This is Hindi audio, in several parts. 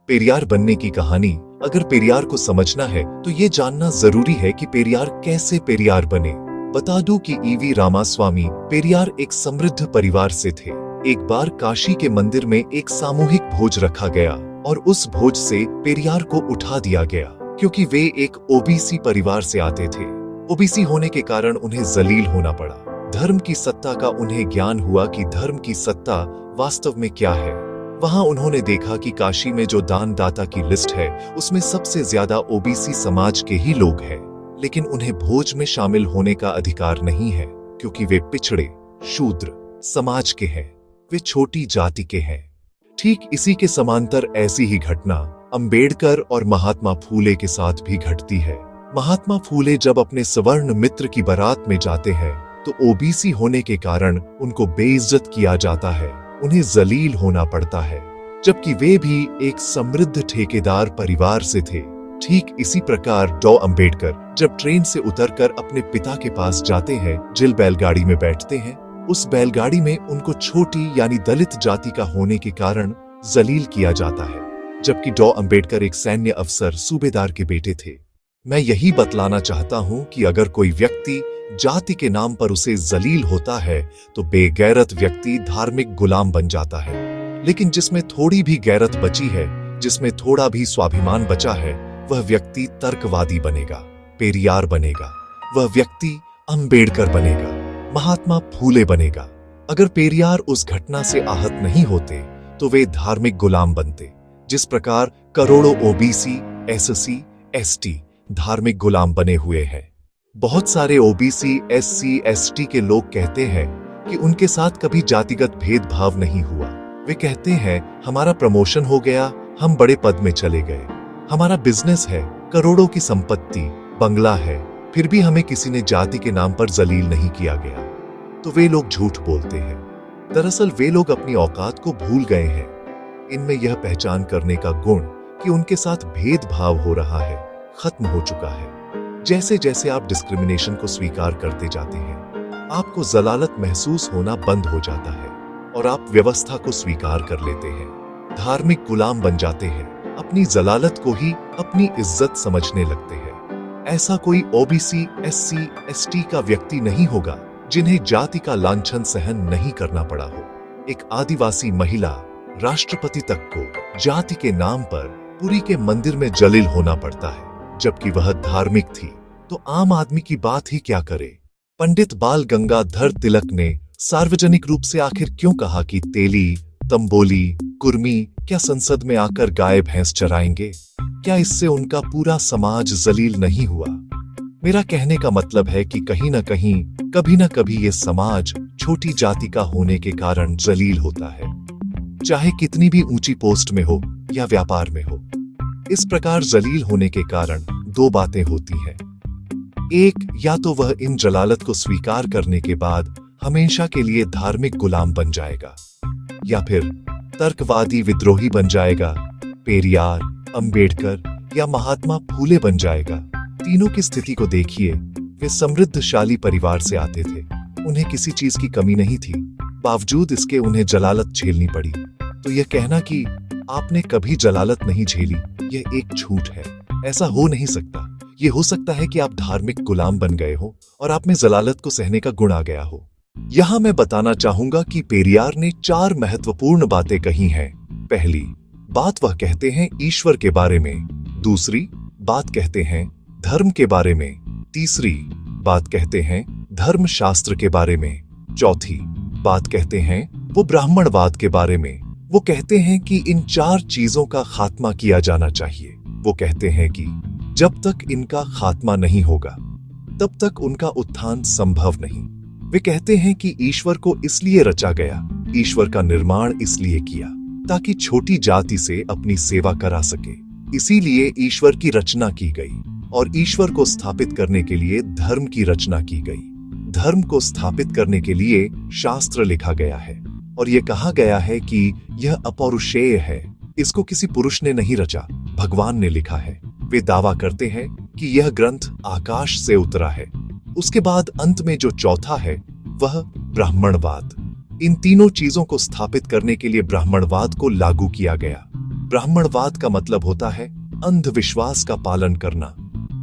पेरियार बनने की कहानी। अगर पेरियार को समझना है तो ये जानना जरूरी है कि पेरियार कैसे पेरियार बने। बता दूं कि ईवी रामास्वामी पेरियार एक समृद्ध परिवार से थे। एक बार काशी के मंदिर में एक सामूहिक भोज रखा गया और उस भोज से पेरियार को उठा दिया गया क्योंकि वे एक ओबीसी परिवार से आते थे। ओबीसी होने के कारण उन्हें जलील होना पड़ा। धर्म की सत्ता का उन्हें ज्ञान हुआ कि धर्म की सत्ता वास्तव में क्या है। वहां उन्होंने देखा कि काशी में जो दानदाता की लिस्ट है उसमें सबसे ज्यादा ओबीसी समाज के ही लोग हैं, लेकिन उन्हें भोज में शामिल होने का अधिकार नहीं है क्योंकि वे पिछड़े शूद्र समाज के हैं, वे छोटी जाति के हैं। ठीक इसी के समांतर ऐसी ही घटना अंबेडकर और महात्मा फूले के साथ भी घटती है। महात्मा फूले जब अपने सवर्ण मित्र की बारात में जाते हैं तो ओबीसी होने के कारण उनको बेइज्जत किया जाता है, उन्हें जलील होना पड़ता है, जबकि वे भी एक समृद्ध ठेकेदार परिवार से थे। ठीक इसी प्रकार डॉ अंबेडकर जब ट्रेन से उतरकर अपने पिता के पास जाते हैं, जिल बैलगाड़ी में बैठते हैं, उस बैलगाड़ी में उनको छोटी यानी दलित जाति का होने के कारण जलील किया जाता है, जबकि डॉ अंबेडकर एक सैन्य अफसर सूबेदार के बेटे थे। मैं यही बतलाना चाहता हूं कि अगर कोई व्यक्ति जाति के नाम पर उसे जलील होता है तो बेगैरत व्यक्ति धार्मिक गुलाम बन जाता है, लेकिन जिसमें थोड़ी भी गैरत बची है, जिसमें थोड़ा भी स्वाभिमान बचा है, वह व्यक्ति तर्कवादी बनेगा, पेरियार बनेगा, वह व्यक्ति अंबेडकर बनेगा, महात्मा फूले बनेगा। अगर पेरियार उस घटना से आहत नहीं होते तो वे धार्मिक गुलाम बनते, जिस प्रकार करोड़ों ओबीसी, एससी, एसटी धार्मिक गुलाम बने हुए हैं। बहुत सारे ओबीसी, एससी, एसटी के लोग कहते हैं कि उनके साथ कभी जातिगत भेदभाव नहीं हुआ। वे कहते हैं हमारा प्रमोशन हो गया, हम बड़े पद में चले गए, हमारा बिजनेस है, करोड़ों की संपत्ति, बंगला है, फिर भी हमें किसी ने जाति के नाम पर जलील नहीं किया गया। तो वे लोग झूठ बोलते हैं। दरअसल वे लोग अपनी औकात को भूल गए हैं। इनमें यह पहचान करने का गुण कि उनके साथ भेदभाव हो रहा है खत्म हो चुका है। जैसे जैसे आप डिस्क्रिमिनेशन को स्वीकार करते जाते हैं, आपको जलालत महसूस होना बंद हो जाता है और आप व्यवस्था को स्वीकार कर लेते हैं, धार्मिक गुलाम बन जाते हैं, अपनी जलालत को ही अपनी इज्जत समझने लगते हैं। ऐसा कोई ओबीसी, एससी, एसटी का व्यक्ति नहीं होगा जिन्हें जाति का लांछन सहन नहीं करना पड़ा हो। एक आदिवासी महिला राष्ट्रपति तक को जाति के नाम पर पुरी के मंदिर में जलील होना पड़ता है, जबकि वह धार्मिक थी। तो आम आदमी की बात ही क्या करे। पंडित बाल गंगाधर तिलक ने सार्वजनिक रूप से आखिर क्यों कहा कि तेली, तंबोली, कुर्मी क्या संसद में आकर गाय भैंस चराएंगे? क्या इससे उनका पूरा समाज जलील नहीं हुआ? मेरा कहने का मतलब है कि कहीं ना कहीं, कभी ना कभी ये समाज छोटी जाति का होने के कारण जलील होता है, चाहे कितनी भी ऊंची पोस्ट में हो या व्यापार में हो। इस प्रकार जलील होने के कारण दो बातें होती हैं। एक, या तो वह इन जलालत को स्वीकार करने के बाद हमेशा के लिए धार्मिक गुलाम बन जाएगा, या फिर तर्कवादी विद्रोही बन जाएगा, पेरियार, अंबेडकर या महात्मा फूले बन जाएगा। तीनों की स्थिति को देखिए। वे समृद्धशाली परिवार से आते थे, उन्हें किसी चीज की कमी नहीं थी, बावजूद इसके उन्हें जलालत झेलनी पड़ी। तो यह कहना कि आपने कभी जलालत नहीं झेली, यह एक झूठ है। ऐसा हो नहीं सकता। ये हो सकता है कि आप धार्मिक गुलाम बन गए हो और आप में जलालत को सहने का गुण आ गया हो। यहां मैं बताना चाहूंगा कि पेरियार ने 4 महत्वपूर्ण बातें कही हैं। पहली बात वह कहते हैं ईश्वर के बारे में, दूसरी बात कहते हैं धर्म के बारे में, तीसरी बात कहते हैं धर्म शास्त्र के बारे में, चौथी बात कहते हैं वो ब्राह्मणवाद के बारे में। वो कहते हैं कि इन 4 चीजों का खात्मा किया जाना चाहिए। वो कहते हैं कि जब तक इनका खात्मा नहीं होगा तब तक उनका उत्थान संभव नहीं। वे कहते हैं कि ईश्वर को इसलिए रचा गया, ईश्वर का निर्माण इसलिए किया ताकि छोटी जाति से अपनी सेवा करा सके। इसीलिए ईश्वर की रचना की गई और ईश्वर को स्थापित करने के लिए धर्म की रचना की गई। धर्म को स्थापित करने के लिए शास्त्र लिखा गया है और यह कहा गया है कि यह अपौरुषेय है, इसको किसी पुरुष ने नहीं रचा, भगवान ने लिखा है। वे दावा करते हैं कि यह ग्रंथ आकाश से उतरा है। उसके बाद अंत में जो चौथा है वह ब्राह्मणवाद। इन तीनों चीजों को स्थापित करने के लिए ब्राह्मणवाद को लागू किया गया। ब्राह्मणवाद का मतलब होता है अंधविश्वास का पालन करना।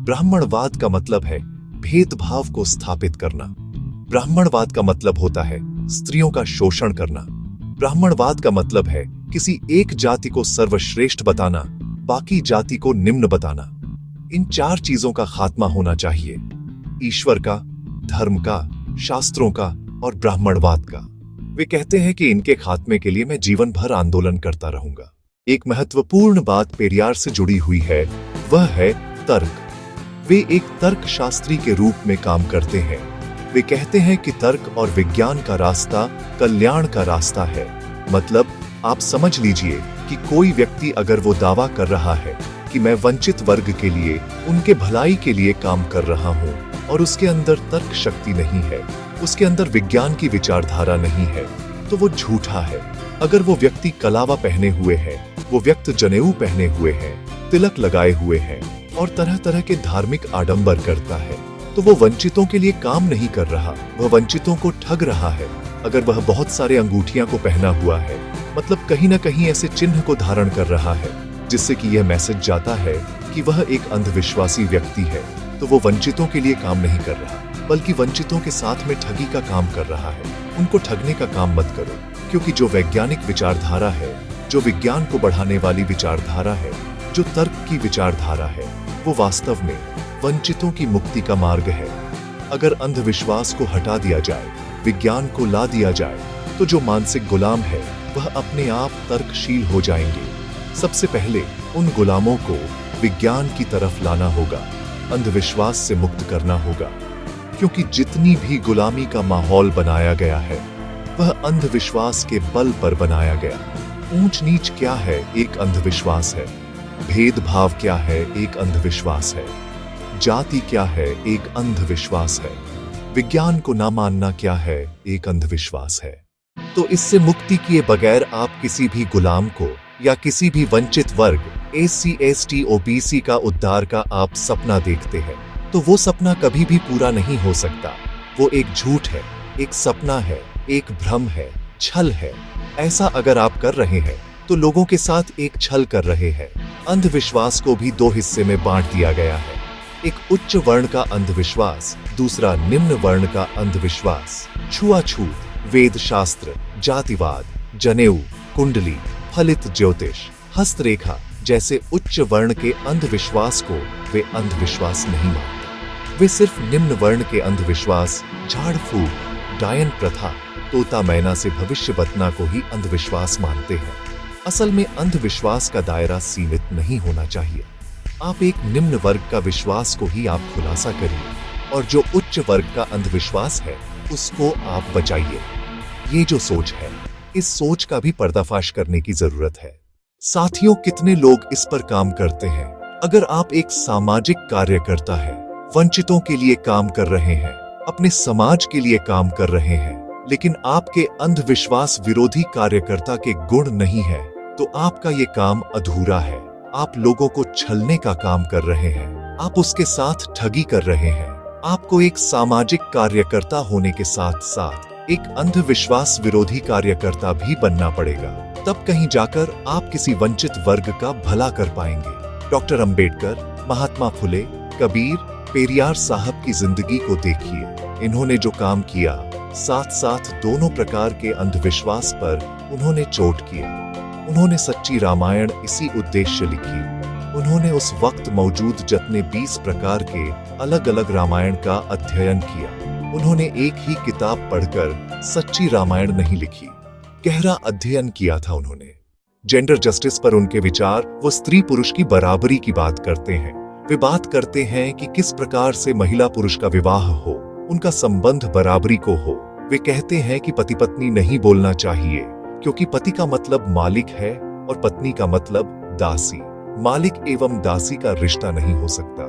ब्राह्मणवाद का मतलब है भेदभाव को स्थापित करना। ब्राह्मणवाद का मतलब होता है स्त्रियों का शोषण करना। ब्राह्मणवाद का मतलब है किसी एक जाति को सर्वश्रेष्ठ बताना, बाकी जाति को निम्न बताना। इन चार चीजों का खात्मा होना चाहिए, ईश्वर का, धर्म का, शास्त्रों का और ब्राह्मणवाद का। वे कहते हैं कि इनके खात्मे के लिए मैं जीवन भर आंदोलन करता रहूंगा। एक महत्वपूर्ण बात पेरियार से जुड़ी हुई है, वह है तर्क। वे एक तर्कशास्त्री के रूप में काम करते हैं। वे कहते हैं कि तर्क और विज्ञान का रास्ता कल्याण का रास्ता है। मतलब आप समझ लीजिए कि कोई व्यक्ति अगर वो दावा कर रहा है कि मैं वंचित वर्ग के लिए, उनके भलाई के लिए काम कर रहा हूँ और उसके अंदर तर्क शक्ति नहीं है, उसके अंदर विज्ञान की विचारधारा नहीं है, तो वो झूठा है। अगर वो व्यक्ति कलावा पहने हुए है, वो व्यक्ति जनेऊ पहने हुए है, तिलक लगाए हुए है और तरह तरह के धार्मिक आडंबर करता है, तो वो वंचितों के लिए काम नहीं कर रहा, वह वंचितों को ठग रहा है। अगर वह बहुत सारे अंगूठियां को पहना हुआ है, मतलब कहीं ना कहीं ऐसे चिन्ह को धारण कर रहा है जिससे कि यह मैसेज जाता है कि वह एक अंधविश्वासी व्यक्ति है, तो वो वंचितों के लिए काम नहीं कर रहा, बल्कि वंचितों के साथ में ठगी का काम कर रहा है। उनको ठगने का काम मत करो, क्योंकि जो वैज्ञानिक विचारधारा है, जो विज्ञान को बढ़ाने वाली विचारधारा है, जो तर्क की विचारधारा है, वो वास्तव में वंचितों की मुक्ति का मार्ग है। अगर अंधविश्वास को हटा दिया जाए, विज्ञान को ला दिया जाए, तो जो मानसिक गुलाम है वह अपने आप तर्कशील हो जाएंगे। सबसे पहले उन गुलामों को विज्ञान की तरफ लाना होगा, अंधविश्वास से मुक्त करना होगा, क्योंकि जितनी भी गुलामी का माहौल बनाया गया है वह अंधविश्वास के बल पर बनाया गया। ऊंच नीच क्या है? एक अंधविश्वास है। भेदभाव क्या है? एक अंधविश्वास है। जाति क्या है? एक अंधविश्वास है। विज्ञान को ना मानना क्या है? एक अंधविश्वास है। तो इससे मुक्ति किए बगैर आप किसी भी गुलाम को या किसी भी वंचित वर्ग, SC, ST, OBC का उद्धार का आप सपना देखते हैं, तो वो सपना कभी भी पूरा नहीं हो सकता। वो एक झूठ है, एक सपना है, एक भ्रम है, छल है। ऐसा अगर आप कर रहे हैं तो लोगों के साथ एक छल कर रहे हैं। अंधविश्वास को भी दो हिस्से में बांट दिया गया है, एक उच्च वर्ण का अंधविश्वास, दूसरा निम्न वर्ण का अंधविश्वास। छुआछूत, वेद शास्त्र, जातिवाद, जनेऊ, कुंडली, फलित ज्योतिष, हस्तरेखा जैसे उच्च वर्ण के अंधविश्वास को वे अंधविश्वास नहीं मानते। वे सिर्फ निम्न वर्ण के अंधविश्वास, झाड़ फूक, डायन प्रथा, तोता मैना से भविष्य बतना को ही अंधविश्वास मानते हैं। असल में अंधविश्वास का दायरा सीमित नहीं होना चाहिए। आप एक निम्न वर्ग का विश्वास को ही आप खुलासा करिए और जो उच्च वर्ग का अंधविश्वास है उसको आप बचाइए। ये जो सोच है, इस सोच का भी पर्दाफाश करने की जरूरत है। साथियों, कितने लोग इस पर काम करते हैं? अगर आप एक सामाजिक कार्यकर्ता है, वंचितों के लिए काम कर रहे हैं, अपने समाज के लिए काम कर रहे हैं, लेकिन आपके अंधविश्वास विरोधी कार्यकर्ता के गुण नहीं है, तो आपका ये काम अधूरा है। आप लोगों को छलने का काम कर रहे हैं, आप उसके साथ ठगी कर रहे हैं। आपको एक सामाजिक कार्यकर्ता होने के साथ साथ एक अंधविश्वास विरोधी कार्यकर्ता भी बनना पड़ेगा, तब कहीं जाकर आप किसी वंचित वर्ग का भला कर पाएंगे। डॉक्टर अंबेडकर, महात्मा फुले, कबीर, पेरियार साहब की जिंदगी को देखिए। इन्होंने जो काम किया, साथ साथ दोनों प्रकार के अंधविश्वास पर उन्होंने चोट किया। उन्होंने सच्ची रामायण इसी उद्देश्य लिखी। उन्होंने उस वक्त मौजूद जितने 20 प्रकार के अलग अलग रामायण का अध्ययन किया। उन्होंने एक ही किताब पढ़कर सच्ची रामायण नहीं लिखी, गहरा अध्ययन किया था उन्होंने। जेंडर जस्टिस पर उनके विचार, वो स्त्री पुरुष की बराबरी की बात करते हैं। वे बात करते हैं कि किस प्रकार से महिला पुरुष का विवाह हो, उनका संबंध बराबरी को हो। वे कहते हैं कि पति पत्नी नहीं बोलना चाहिए, क्योंकि पति का मतलब मालिक है और पत्नी का मतलब दासी। मालिक एवं दासी का रिश्ता नहीं हो सकता,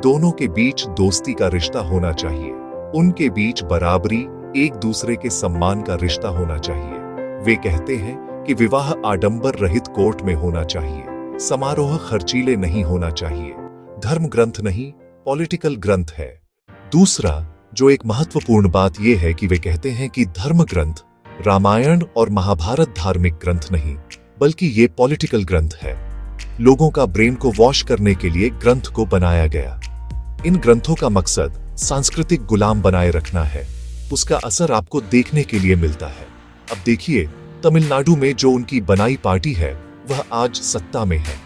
दोनों के बीच दोस्ती का रिश्ता होना चाहिए। उनके बीच बराबरी, एक दूसरे के सम्मान का रिश्ता होना चाहिए। वे कहते हैं कि विवाह आडंबर रहित कोर्ट में होना चाहिए, समारोह खर्चीले नहीं होना चाहिए। धर्म ग्रंथ नहीं, पॉलिटिकल ग्रंथ है। दूसरा जो एक महत्वपूर्ण बात यह है कि वे कहते हैं कि धर्म ग्रंथ, रामायण और महाभारत धार्मिक ग्रंथ नहीं, बल्कि ये पॉलिटिकल ग्रंथ है। लोगों का ब्रेन को वॉश करने के लिए ग्रंथ को बनाया गया। इन ग्रंथों का मकसद सांस्कृतिक गुलाम बनाए रखना है। उसका असर आपको देखने के लिए मिलता है। अब देखिए, तमिलनाडु में जो उनकी बनाई पार्टी है वह आज सत्ता में है।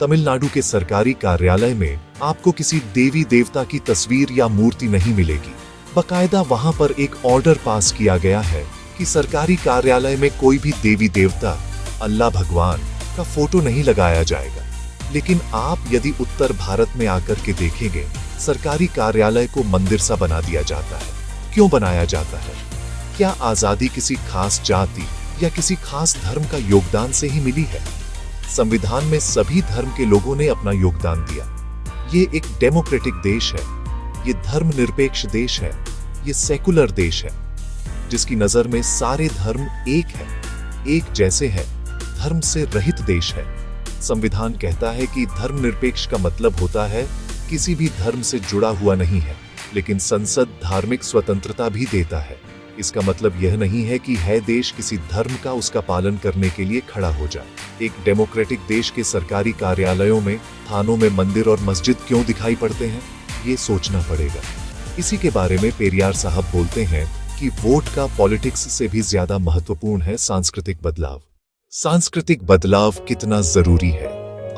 तमिलनाडु के सरकारी कार्यालय में आपको किसी देवी देवता की तस्वीर या मूर्ति नहीं मिलेगी। बकायदा वहां पर एक ऑर्डर पास किया गया है कि सरकारी कार्यालय में कोई भी देवी देवता, अल्लाह भगवान का फोटो नहीं लगाया जाएगा। लेकिन आप यदि उत्तर भारत में आकर के देखेंगे, सरकारी कार्यालय को मंदिर सा बना दिया जाता है। क्यों बनाया जाता है? क्या आजादी किसी खास जाति या किसी खास धर्म का योगदान से ही मिली है? संविधान में सभी धर्म के लोगों ने अपना योगदान दिया। ये एक डेमोक्रेटिक देश है, ये धर्मनिरपेक्ष देश है, ये सेकुलर देश है, जिसकी नजर में सारे धर्म एक है, एक जैसे है, धर्म से रहित देश है। संविधान कहता है कि धर्मनिरपेक्ष का मतलब होता है किसी भी धर्म से जुड़ा हुआ नहीं है, लेकिन संसद धार्मिक स्वतंत्रता भी देता है। इसका मतलब यह नहीं है कि है देश किसी धर्म का उसका पालन करने के लिए खड़ा हो जाए। एक डेमोक्रेटिक देश के सरकारी कार्यालयों में, थानों में मंदिर और मस्जिद क्यों दिखाई पड़ते हैं, ये सोचना पड़ेगा। इसी के बारे में पेरियार साहब बोलते हैं कि वोट का पॉलिटिक्स से भी ज्यादा महत्वपूर्ण है सांस्कृतिक बदलाव। सांस्कृतिक बदलाव कितना जरूरी है?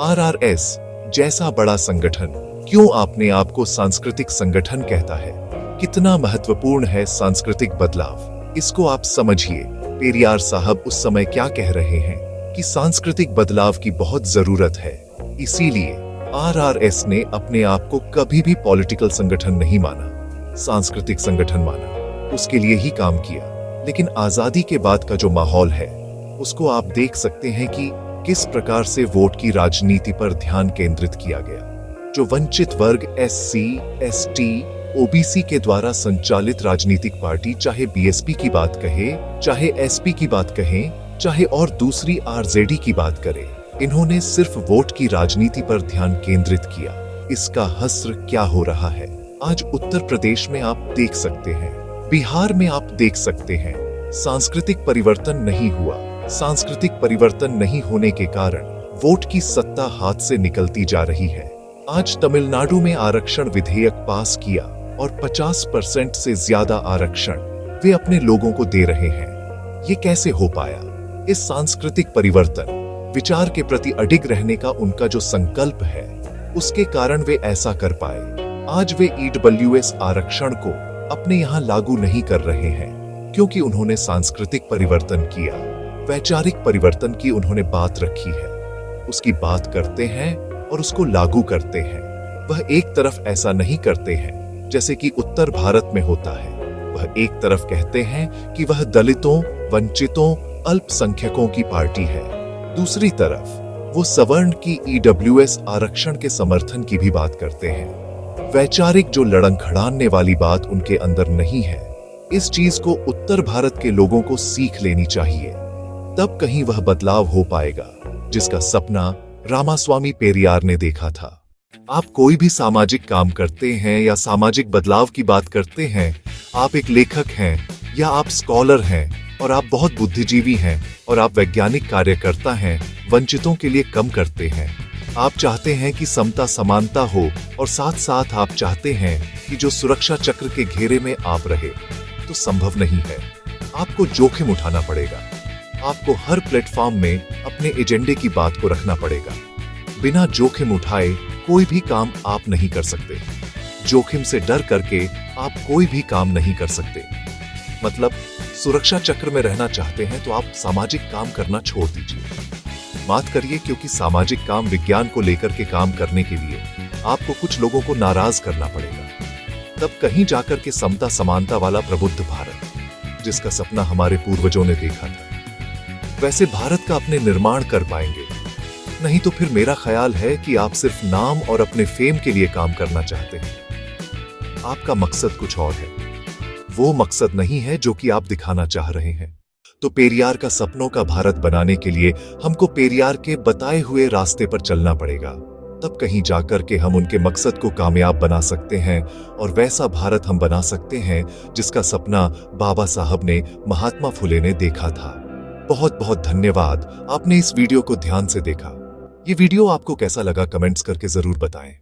आरआरएस जैसा बड़ा संगठन क्यों अपने आप को सांस्कृतिक संगठन कहता है? कितना महत्वपूर्ण है सांस्कृतिक बदलाव, इसको आप समझिए। पेरियार साहब उस समय क्या कह रहे हैं कि सांस्कृतिक बदलाव की बहुत जरूरत है। इसीलिए आरआरएस ने अपने आप को कभी भी पॉलिटिकल संगठन नहीं माना, सांस्कृतिक संगठन माना, उसके लिए ही काम किया। लेकिन आजादी के बाद का जो माहौल है उसको आप देख सकते हैं कि किस प्रकार से वोट की राजनीति पर ध्यान केंद्रित किया गया। जो वंचित वर्ग एससी, एसटी, ओबीसी के द्वारा संचालित राजनीतिक पार्टी, चाहे बीएसपी की बात कहे, चाहे एसपी की बात कहें, चाहे और दूसरी आरजेडी की बात करें, इन्होंने सिर्फ वोट की राजनीति पर ध्यान केंद्रित किया। इसका हस्र क्या हो रहा है आज उत्तर प्रदेश में आप देख सकते हैं, बिहार में आप देख सकते हैं। सांस्कृतिक परिवर्तन नहीं हुआ। सांस्कृतिक परिवर्तन नहीं होने के कारण वोट की सत्ता हाथ से निकलती जा रही है। आज तमिलनाडु में आरक्षण विधेयक पास किया और 50% से ज्यादा आरक्षण वे अपने लोगों को दे रहे हैं। ये कैसे हो पाया? इस सांस्कृतिक परिवर्तन, विचार के प्रति अडिग रहने का उनका जो संकल्प है, उसके कारण वे ऐसा कर पाए। आज वे ईडब्ल्यूएस आरक्षण को अपने यहाँ लागू नहीं कर रहे हैं क्योंकि उन्होंने सांस्कृतिक परिवर्तन किया, वैचारिक परिवर्तन की उन्होंने बात रखी है। उसकी बात करते हैं और उसको लागू करते हैं। वह एक तरफ ऐसा नहीं करते हैं जैसे कि उत्तर भारत में होता है। वह एक तरफ कहते हैं कि वह दलितों, वंचितों, अल्पसंख्यकों की पार्टी है, दूसरी तरफ वो सवर्ण की ईडब्ल्यूएस आरक्षण के समर्थन की भी बात करते हैं। वैचारिक जो लड़खड़ाने वाली बात उनके अंदर नहीं है, इस चीज को उत्तर भारत के लोगों को सीख लेनी चाहिए। तब कहीं वह बदलाव हो पाएगा जिसका सपना रामास्वामी पेरियार ने देखा था। आप कोई भी सामाजिक काम करते हैं या सामाजिक बदलाव की बात करते हैं, आप एक लेखक हैं या आप स्कॉलर हैं और आप बहुत बुद्धिजीवी हैं और आप वैज्ञानिक कार्यकर्ता हैं, वंचितों के लिए कम करते हैं। आप चाहते हैं कि समता समानता हो और साथ साथ आप चाहते हैं कि जो सुरक्षा चक्र के घेरे में आप रहे, तो संभव नहीं है। आपको जोखिम उठाना पड़ेगा। आपको हर प्लेटफॉर्म में अपने एजेंडे की बात को रखना पड़ेगा। बिना जोखिम उठाए कोई भी काम आप नहीं कर सकते। जोखिम से डर करके आप कोई भी काम नहीं कर सकते। मतलब सुरक्षा चक्र में रहना चाहते हैं तो आप सामाजिक काम करना छोड़ दीजिए, बात करिए, क्योंकि सामाजिक काम विज्ञान को लेकर के काम करने के लिए आपको कुछ लोगों को नाराज करना पड़ेगा। तब कहीं जाकर के समता समानता वाला प्रबुद्ध भारत, जिसका सपना हमारे पूर्वजों ने देखा था, वैसे भारत का अपने निर्माण कर पाएंगे। नहीं तो फिर मेरा ख्याल है कि आप सिर्फ नाम और अपने फेम के लिए काम करना चाहते हैं। आपका मकसद कुछ और है, वो मकसद नहीं है जो कि आप दिखाना चाह रहे हैं। तो पेरियार का सपनों का भारत बनाने के लिए हमको पेरियार के बताए हुए रास्ते पर चलना पड़ेगा। तब कहीं जाकर के हम उनके मकसद को कामयाब बना सकते हैं और वैसा भारत हम बना सकते हैं जिसका सपना बाबा साहब ने, महात्मा फुले ने देखा था। बहुत बहुत धन्यवाद, आपने इस वीडियो को ध्यान से देखा। ये वीडियो आपको कैसा लगा कमेंट्स करके जरूर बताएं।